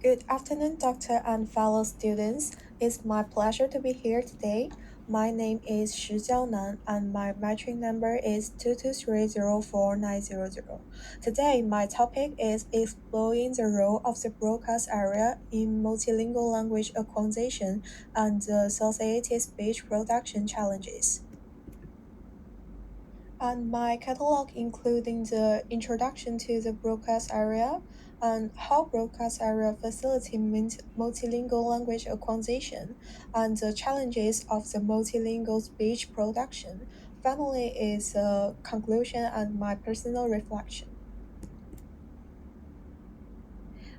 Good afternoon, doctor and fellow students. It's my pleasure to be here today. My name is SHI JIAONAN and my metric number is 223049000. Today, my topic is exploring the role of the broadcast area in multilingual language acquisition and the associated speech production challenges. And my catalog including the introduction to the broadcast area and how broadcast area facilitates multilingual language acquisition and the challenges of the multilingual speech production. Finally is a conclusion and my personal reflection.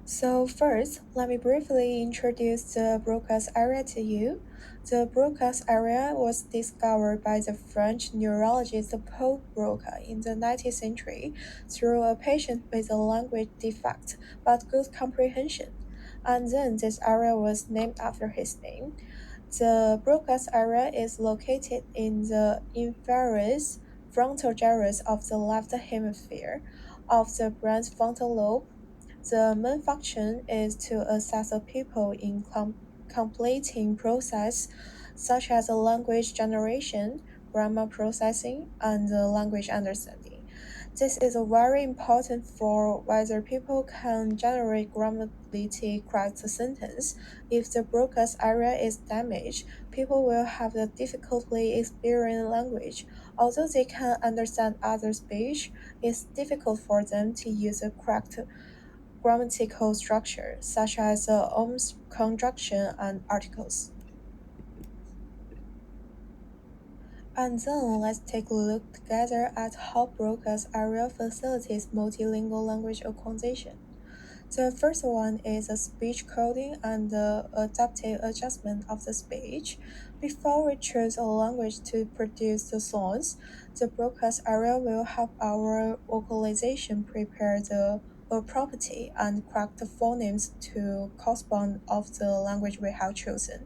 So first, let me briefly introduce the broadcast area to you. The broadcast area was discovered by the French neurologist Paul Broca in the 19th century through a patient with a language defect but good comprehension. And then this area was named after his name. The broadcast area is located in the inferior frontal gyrus of the left hemisphere of the brain's frontal lobe. The main function is to assess a people in completing process such as language generation, grammar processing, and language understanding. This is very important for whether people can generate grammatically correct sentence. If the broadcast area is damaged, people will have the difficulty experiencing language. Although they can understand other speech, it's difficult for them to use the correct grammatical structure, such as ohms, conjunction, and articles. And then let's take a look together at how broadcast area facilitates multilingual language acquisition. The first one is a speech coding and the adaptive adjustment of the speech. Before we choose a language to produce the sounds, the broadcast area will help our vocalization prepare the property and correct the phonemes to correspond of the language we have chosen.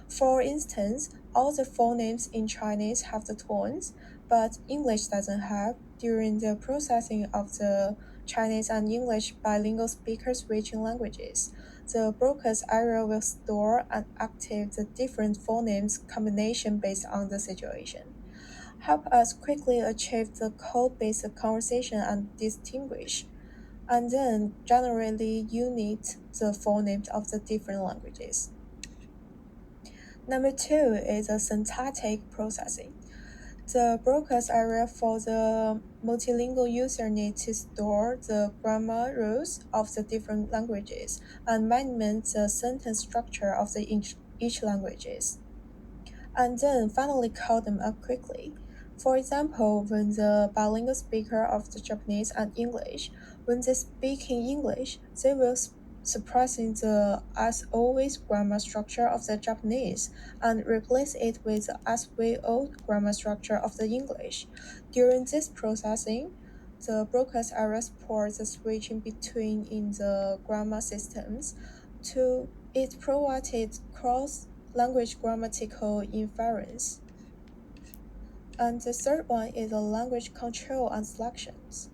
For instance, all the phonemes in Chinese have the tones, but English doesn't have. During the processing of the Chinese and English bilingual speakers switching languages, the broadcast area will store and activate the different phonemes combination based on the situation. Help us quickly achieve the code-based conversation and distinguish, and then generally unit the phonemes of the different languages. Number two is a syntactic processing. The broadcast area for the multilingual user need to store the grammar rules of the different languages and manage the sentence structure of the each languages, and then finally call them up quickly. For example, when the bilingual speaker of the Japanese and English, when they speak in English, they will suppressing the as always grammar structure of the Japanese and replace it with the as we old grammar structure of the English. During this processing, the broadcast area supports the switching between in the grammar systems to it provided cross language grammatical inference. And the third one is the language control and selections.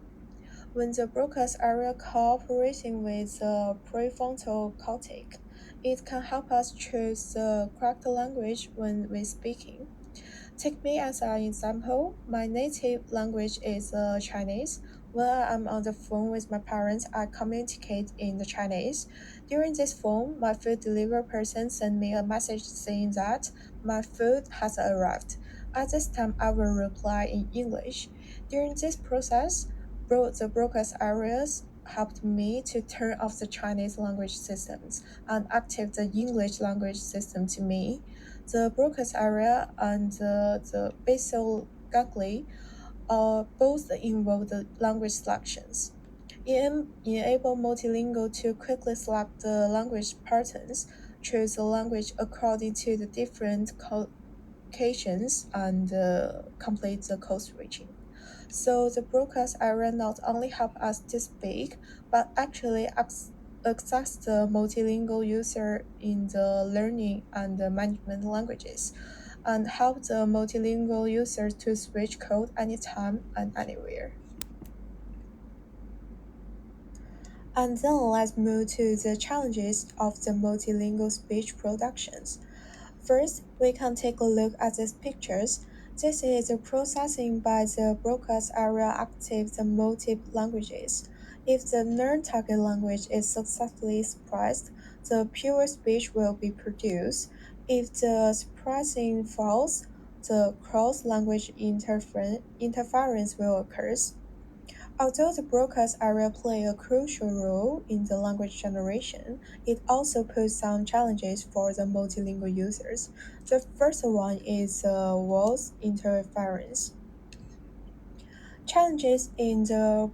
When the broadcast area cooperating with the prefrontal cortex, it can help us choose the correct language when we're speaking. Take me as an example. My native language is Chinese. When I'm on the phone with my parents, I communicate in the Chinese. During this phone, my food delivery person sent me a message saying that my food has arrived. At this time, I will reply in English. During this process, the broadcast areas helped me to turn off the Chinese language systems and activate the English language system to me. The broadcast area and the basal ganglia both involve the language selections. Enable multilingual to quickly select the language patterns, choose the language according to the different occasions, and complete the code switching. So the broadcast area not only help us to speak, but actually access the multilingual user in the learning and the management languages, and help the multilingual user to switch code anytime and anywhere. And then let's move to the challenges of the multilingual speech productions. First, we can take a look at these pictures. This is the processing by the broadcast area active the multiple languages. If the non-target language is successfully suppressed, the pure speech will be produced. If the suppressing fails, the cross-language interference will occur. Although the broadcast area play a crucial role in the language generation, it also poses some challenges for the multilingual users. The first one is voice interference. Challenges in the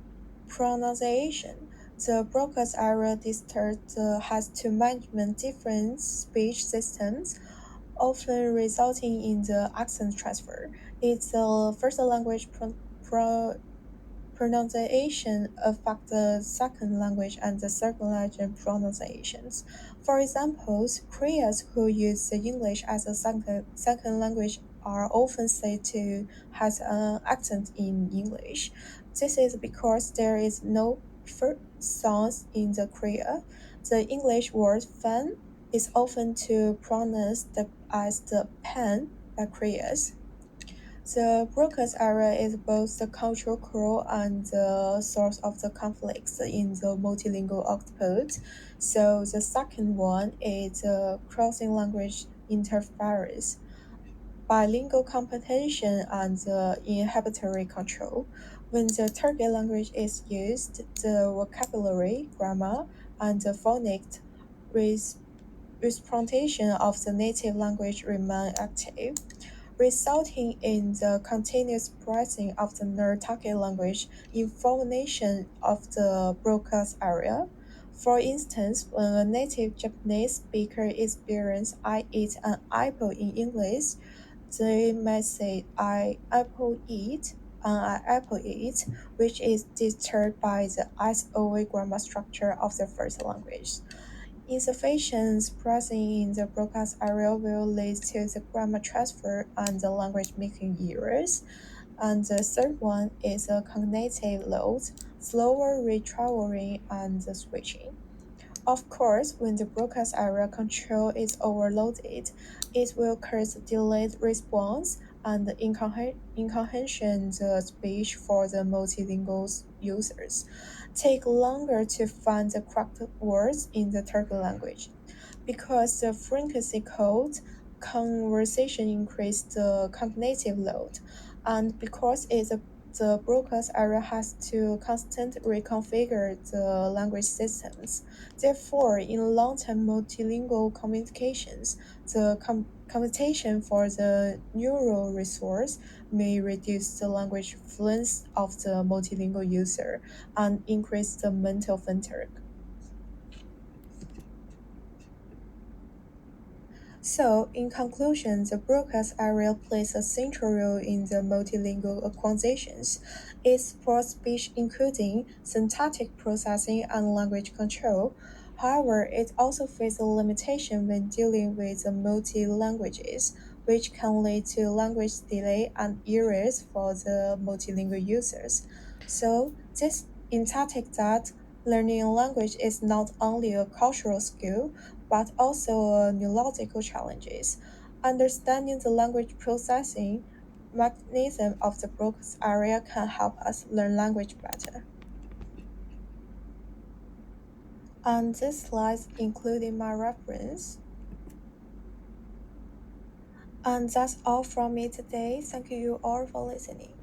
pronunciation. The broadcast area district has to manage different speech systems, often resulting in the accent transfer. It's the first language pronunciation affect the second language and the second language pronunciations. For example, Koreans who use the English as a second language are often said to have an accent in English. This is because there is no first sound in the Korea. The English word fan is often to pronounce as the pen by Koreans. The Broca's area is both the cultural core and the source of the conflicts in the multilingual output. So the second one is crossing language interference, bilingual competition, and the inhibitory control. When the target language is used, the vocabulary, grammar, and the phonic representation of the native language remain active, resulting in the continuous pricing of the non-target language information of the broadcast area. For instance, when a native Japanese speaker experiences "I eat an apple" in English, they may say "I apple eat" and "I apple eat," which is disturbed by the SOV grammar structure of the first language. Insufficient pricing in the broadcast area will lead to the grammar transfer and the language making errors. And the third one is a cognitive load, slower retraveling and the switching. Of course, when the broadcast area control is overloaded, it will cause delayed response and incomprehension the speech for the multilingual users. Take longer to find the correct words in the target language. Because the frequency code conversation increase the cognitive load, and because the broadcast area has to constantly reconfigure the language systems. Therefore, in long-term multilingual communications, the computation for the neural resource may reduce the language fluency of the multilingual user and increase the mental fatigue. So, in conclusion, the broadcast area plays a central role in the multilingual acquisitions. It supports speech encoding, syntactic processing, and language control. However, it also faces a limitation when dealing with the multi-languages, which can lead to language delay and errors for the multilingual users. So, this indicates that learning a language is not only a cultural skill, but also neurological challenges. Understanding the language processing mechanism of the broadcast area can help us learn language better. And this slides including my reference. And that's all from me today. Thank you all for listening.